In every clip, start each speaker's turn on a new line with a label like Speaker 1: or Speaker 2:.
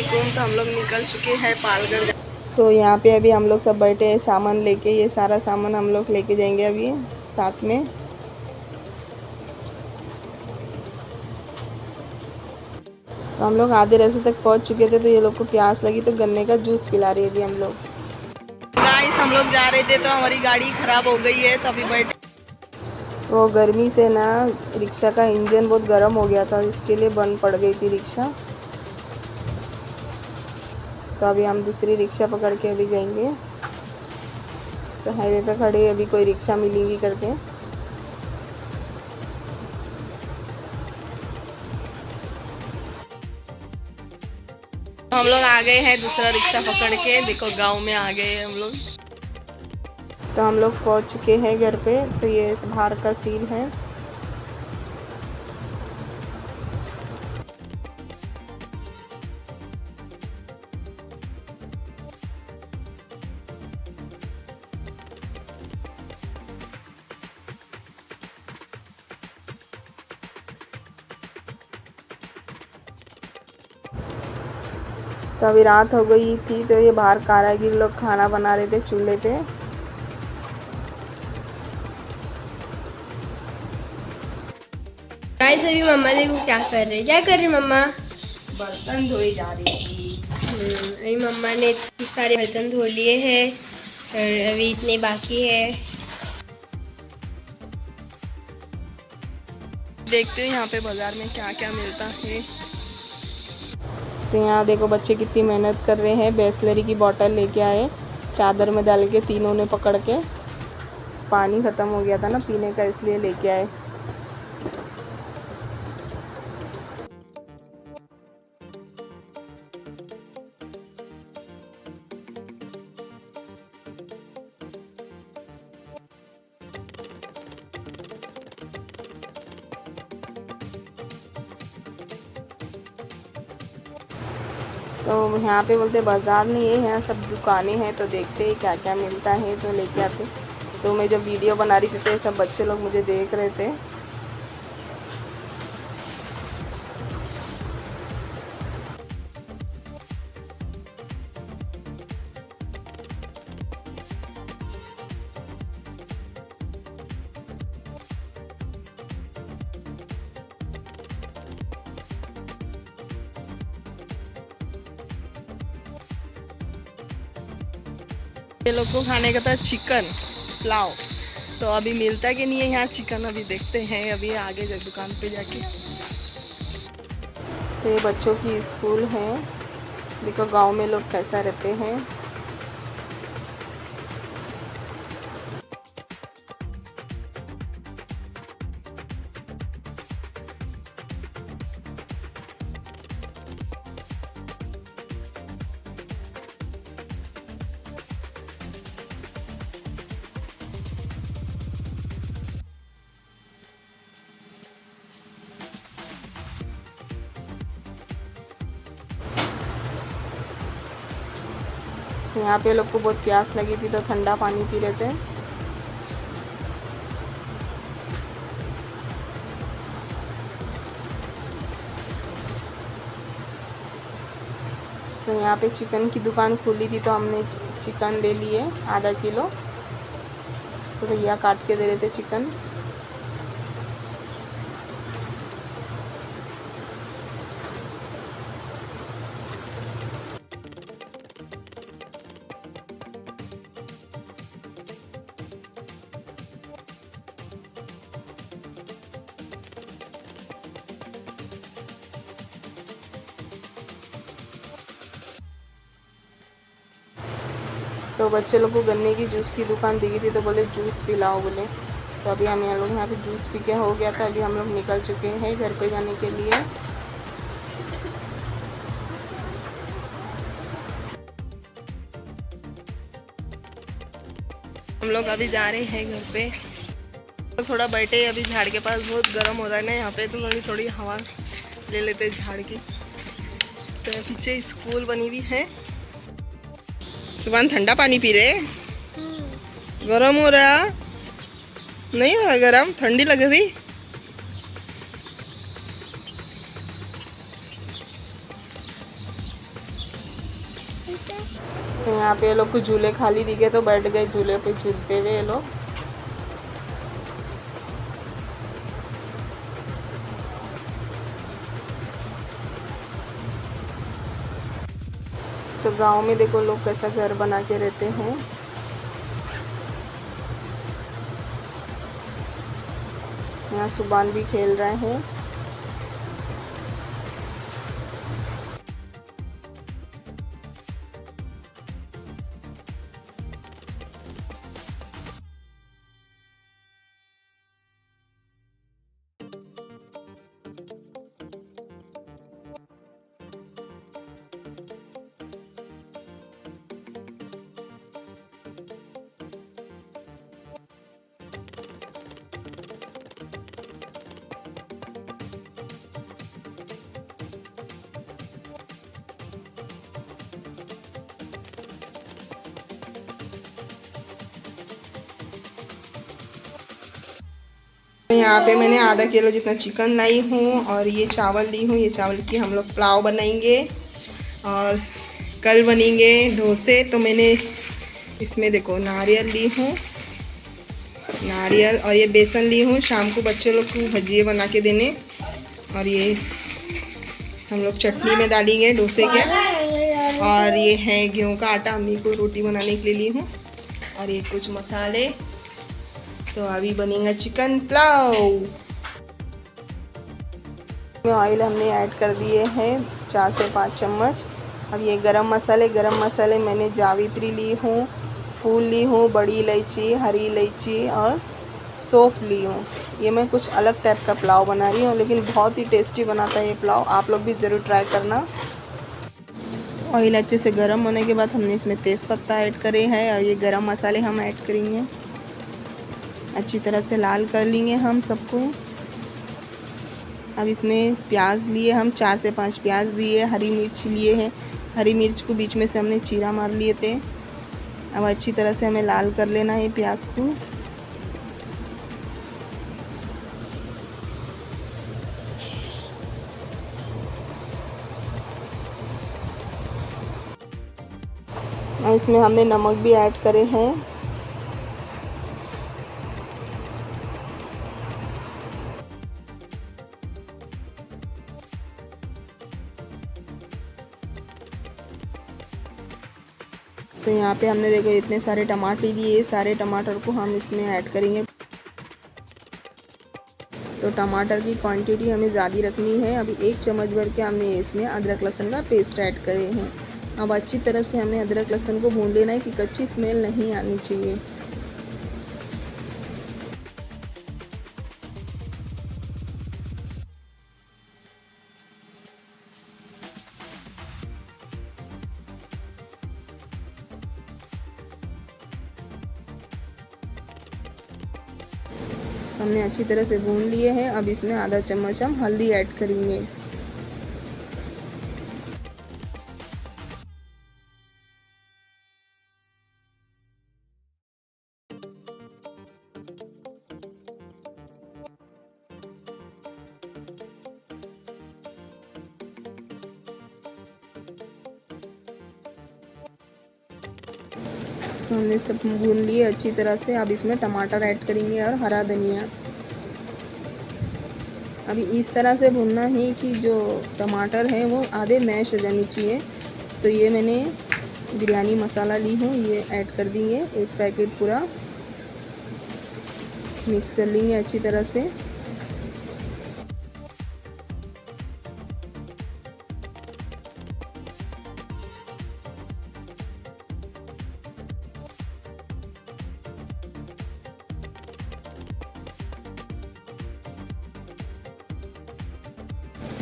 Speaker 1: अस्सलामुअलैकुम। तो हम लोग निकल चुके हैं पालगढ़। तो यहाँ पे अभी हम लोग सब बैठे हैं सामान लेके। ये सारा सामान हम लोग लेके जाएंगे अभी साथ में। तो हम लोग आधे रास्ते तक पहुँच चुके थे, तो ये लोग को प्यास लगी तो गन्ने का जूस पिला रही है अभी हम लोग। गाइस हम लोग जा रहे थे तो हमारी गाड़ी ख़राब हो गई है, तो अभी बैठे। वो गर्मी से ना रिक्शा का इंजन बहुत गर्म हो गया था, इसके लिए बंद पड़ गई थी रिक्शा। तो अभी हम दूसरी रिक्शा पकड़ के अभी जाएंगे। तो हाईवे पे खड़े अभी कोई रिक्शा मिलेंगी करके। हम लोग आ गए हैं दूसरा रिक्शा पकड़ के। देखो गांव में आ गए हैं हम लोग। तो हम लोग पहुंच चुके हैं घर पे। तो ये बाहर का सीन है। तो अभी रात हो गई थी, तो ये बाहर कारागिर लोग खाना बना रहे थे चूल्हे पे।
Speaker 2: गाइस अभी मम्मा देखो क्या कर रही है। क्या कर रही मम्मा?
Speaker 1: बर्तन धोई जा रही थी।
Speaker 2: अभी मम्मा ने इतने सारे बर्तन धो लिए हैं और अभी इतने बाकी है।
Speaker 1: देखते हैं यहाँ पे बाजार में क्या क्या मिलता है। तो यहाँ देखो बच्चे कितनी मेहनत कर रहे हैं। बिसलेरी की बोतल लेके आए, चादर में डाल के तीनों ने पकड़ के। पानी ख़त्म हो गया था ना पीने का, इसलिए लेके आए। तो यहाँ पे बोलते बाज़ार नहीं है, यहाँ सब दुकानें हैं। तो देखते हैं क्या क्या मिलता है तो लेके आते। तो मैं जब वीडियो बना रही थी तो सब बच्चे लोग मुझे देख रहे थे। ये लोग को खाने का था चिकन पुलाव। तो अभी मिलता कि नहीं है यहाँ चिकन, अभी देखते हैं अभी आगे दुकान पे जाके। तो ये बच्चों की स्कूल है। देखो गांव में लोग कैसा रहते हैं। यहाँ पे लोग को बहुत प्यास लगी थी तो ठंडा पानी पी रहे थे। तो यहाँ पे चिकन की दुकान खुली थी तो हमने चिकन ले लिए आधा किलो। तो भैया काट के दे रहे थे चिकन। तो बच्चे लोग को गन्ने की जूस की दुकान दिखी थी तो बोले जूस पिलाओ बोले। तो अभी हम लोग यहाँ पे जूस पी के हो गया था। अभी हम लोग निकल चुके हैं घर पे जाने के लिए। हम लोग अभी जा रहे हैं घर पे। तो थोड़ा बैठे अभी झाड़ के पास, बहुत गर्म हो रहा है ना यहाँ पे, तो थोड़ी थोड़ी हवा ले लेते हैं झाड़ की। तो पीछे स्कूल बनी हुई है। सुबह ठंडा पानी पी रहे। गरम हो रहा नहीं, हो रहा गरम, ठंडी लग रही। तो यहाँ पे ये लोग को झूले खाली दिखे तो बैठ गए झूले पे झूलते हुए ये लोग। तो गांव में देखो लोग कैसा घर बना के रहते हैं। यहाँ सुबान भी खेल रहे हैं। यहाँ पे मैंने आधा किलो जितना चिकन लाई हूँ और ये चावल ली हूँ। ये चावल की हम लोग पुलाव बनाएंगे और कल बनेंगे डोसे। तो मैंने इसमें देखो नारियल ली हूँ, नारियल और ये बेसन ली हूँ शाम को बच्चे लोग को भजिए बना के देने। और ये हम लोग चटनी में डालेंगे डोसे के। और ये है गेहूँ का आटा, अम्मी को रोटी बनाने के लिए ली हूँ। और ये कुछ मसाले। तो अभी बनेगा चिकन पुलाव। ऑयल हमने ऐड कर दिए हैं 4 से 5 चम्मच। अब ये गरम मसाले मैंने जावित्री ली हूँ, फूल ली हूँ, बड़ी इलायची, हरी इलायची और सौंफ ली हूँ। ये मैं कुछ अलग टाइप का पुलाव बना रही हूँ, लेकिन बहुत ही टेस्टी बनाता है ये पुलाव। आप लोग भी ज़रूर ट्राई करना। ऑयल अच्छे से गर्म होने के बाद हमने इसमें तेज़पत्ता ऐड करे हैं और ये गरम मसाले हम ऐड करेंगे। अच्छी तरह से लाल कर लेंगे हम सबको। अब इसमें प्याज लिए हम 4 से 5 प्याज लिए, हरी मिर्च लिए हैं। हरी मिर्च को बीच में से हमने चीरा मार लिए थे। अब अच्छी तरह से हमें लाल कर लेना है प्याज को। और इसमें हमने नमक भी ऐड करे हैं। तो यहाँ पे हमने देखो इतने सारे टमाटर लिए, सारे टमाटर को हम इसमें ऐड करेंगे। तो टमाटर की क्वांटिटी हमें ज़्यादा रखनी है। अभी 1 चम्मच भर के हमने इसमें अदरक लहसुन का पेस्ट ऐड करे हैं। अब अच्छी तरह से हमें अदरक लहसुन को भून लेना है कि कच्ची स्मेल नहीं आनी चाहिए। हमने अच्छी तरह से भून लिए हैं। अब इसमें आधा चम्मच हम हल्दी ऐड करेंगे। तो हमने सब भून लिए अच्छी तरह से। अब इसमें टमाटर ऐड करेंगे और हरा धनिया। अभी इस तरह से भूनना है कि जो टमाटर है वो आधे मैश हो जानी चाहिए। तो ये मैंने बिरयानी मसाला ली हूँ, ये ऐड कर देंगे 1 पैकेट पूरा। मिक्स कर लेंगे अच्छी तरह से।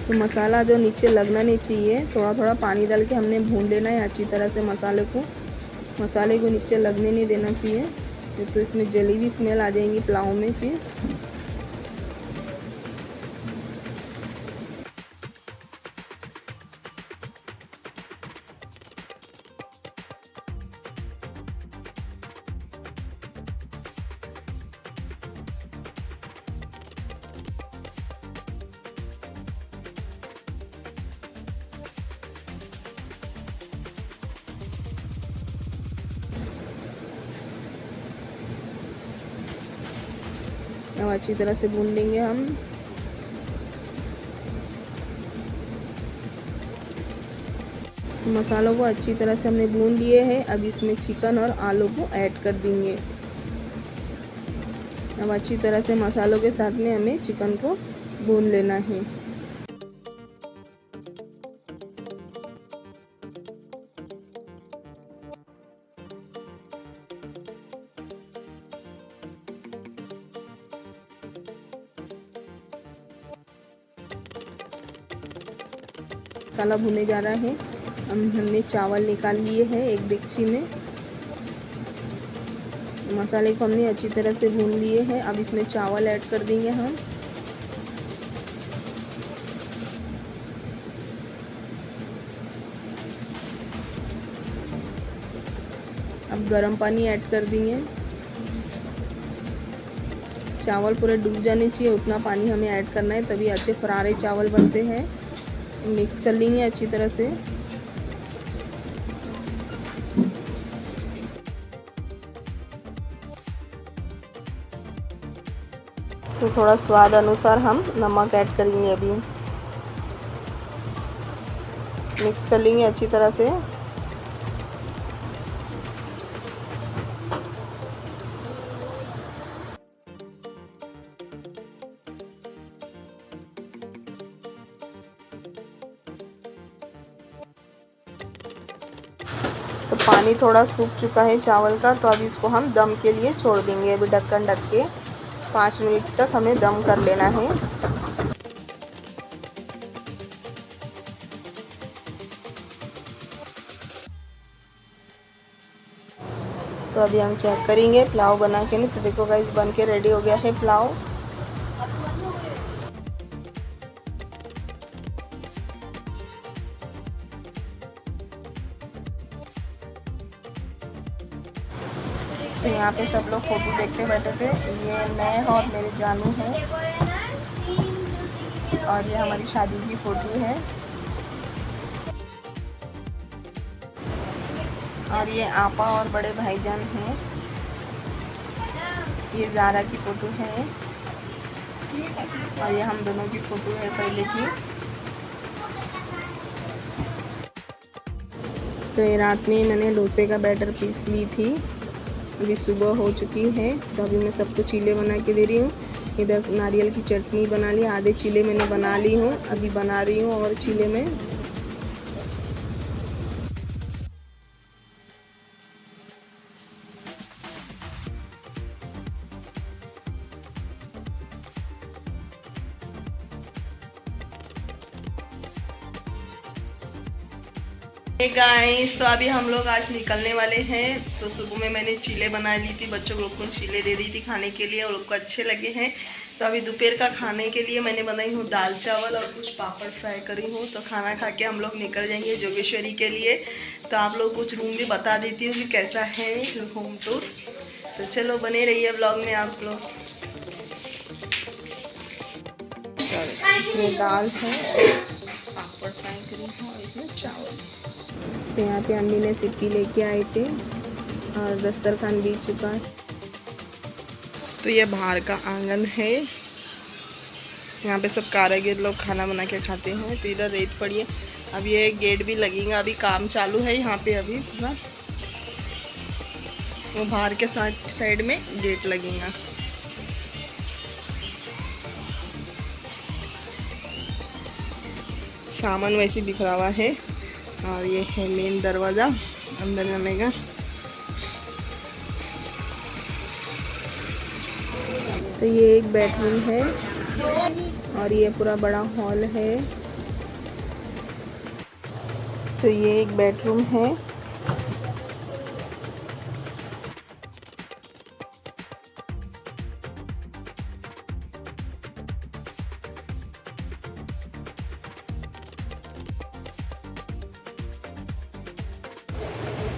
Speaker 1: तो मसाला जो नीचे लगना नहीं चाहिए, थोड़ा थोड़ा पानी डाल के हमने भून लेना है अच्छी तरह से मसाले को नीचे लगने नहीं देना चाहिए, तो इसमें जली हुई स्मेल आ जाएंगी पुलाव में फिर। अब अच्छी तरह से भून लेंगे हम। मसालों को अच्छी तरह से हमने भून लिए हैं। अब इसमें चिकन और आलू को ऐड कर देंगे। अब अच्छी तरह से मसालों के साथ में हमें चिकन को भून लेना है। मसाला भुने जा रहा है। हमने चावल निकाल लिए हैं एक डेगची में। मसाले को हमने अच्छी तरह से भून लिए हैं। अब इसमें चावल ऐड कर देंगे हम। अब गर्म पानी ऐड कर देंगे। चावल पूरे डूब जाने चाहिए उतना पानी हमें ऐड करना है, तभी अच्छे फरारे चावल बनते हैं। मिक्स कर लेंगे अच्छी तरह से। तो थोड़ा स्वाद अनुसार हम नमक ऐड करेंगे। अभी मिक्स कर लेंगे अच्छी तरह से। तो पानी थोड़ा सूख चुका है चावल का, तो अब इसको हम दम के लिए छोड़ देंगे। अभी ढक्कन ढक के 5 मिनट तक हमें दम कर लेना है। तो अभी हम चेक करेंगे पुलाव बना के। नहीं तो देखो गाइस बन के रेडी हो गया है पुलाव। तो यहाँ पे सब लोग फोटो देखते बैठे थे। ये मैं और मेरे जानू हैं, और ये हमारी शादी की फ़ोटो है। और ये आपा और बड़े भाईजान हैं। ये ज़ारा की फ़ोटो है, और ये हम दोनों की फ़ोटो है पहले की। तो ये रात में मैंने डोसे का बैटर पीस ली थी। अभी सुबह हो चुकी है, तो अभी मैं सबको चीले बना के दे रही हूँ। इधर नारियल की चटनी बना ली, आधे चीले मैंने बना ली हूँ। अभी बना रही हूँ और चीले में। गाइस, तो अभी हम लोग आज निकलने वाले हैं। तो सुबह में मैंने चीले बना ली थी, बच्चों लोग को चीले दे दी थी खाने के लिए, और लोग को अच्छे लगे हैं। तो अभी दोपहर का खाने के लिए मैंने बनाई हूँ दाल चावल और कुछ पापड़ फ्राई करी हूँ। तो खाना खा के हम लोग निकल जाएंगे जोगेश्वरी के लिए। तो आप लोग कुछ रूम भी बता देती हूँ कि कैसा है होम टूर। तो चलो बने रहिए ब्लॉग में आप लोग। इसमें दाल है, पापड़ फ्राई करी है, और इसमें चावल। तो यहाँ पे अम्मी ने सिक्की लेके आए थे, और दस्तरखान बीत चुका है। तो ये बाहर का आंगन है। यहाँ पे सब कारीगर लोग खाना बना के खाते हैं। तो इधर रेत पड़ी है। अब ये गेट भी लगेगा, अभी काम चालू है यहाँ पे अभी पूरा। वो बाहर के साइड में गेट लगेगा। सामान वैसे बिखरा हुआ है, और ये है मेन दरवाज़ा अंदर जाने का। तो ये एक बेडरूम है, और ये पूरा बड़ा हॉल है। तो ये एक बेडरूम है।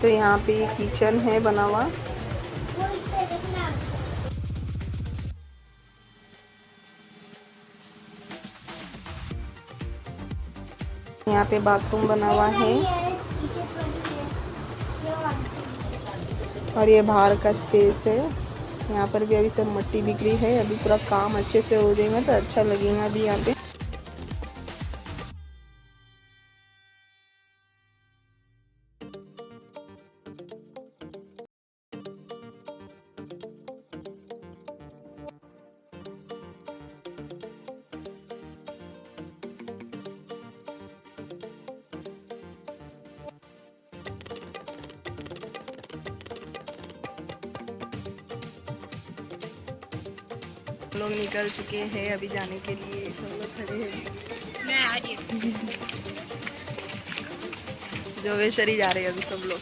Speaker 1: तो यहाँ पे ये किचन है बना हुआ। यहाँ पे बाथरूम बना हुआ है, और ये बाहर का स्पेस है। यहाँ पर भी अभी सब मट्टी बिक रही है। अभी पूरा काम अच्छे से हो जाएगा तो अच्छा लगेगा अभी यहाँ पे। लोग निकल चुके हैं अभी जाने के लिए। सब लोग खड़े हैं।
Speaker 2: मैं आ रही हूँ।
Speaker 1: जोगेश्वरी जा रहे हैं अभी सब लोग।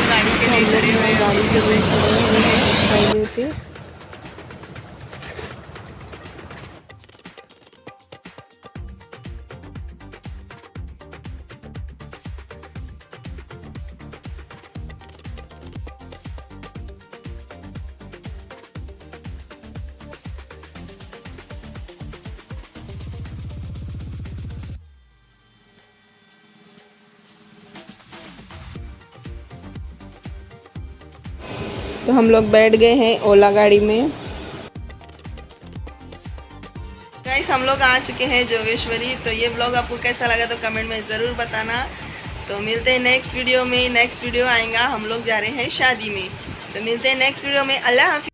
Speaker 1: गाड़ी के वेट कर रहे हैं हाईवे पे। तो हम लोग बैठ गए हैं ओला गाड़ी में। गाइस हम लोग आ चुके हैं जोगेश्वरी। तो ये ब्लॉग आपको कैसा लगा तो कमेंट में ज़रूर बताना। तो मिलते हैं नेक्स्ट वीडियो में। नेक्स्ट वीडियो आएगा, हम लोग जा रहे हैं शादी में। तो मिलते हैं नेक्स्ट वीडियो में। अल्लाह हाफिज़।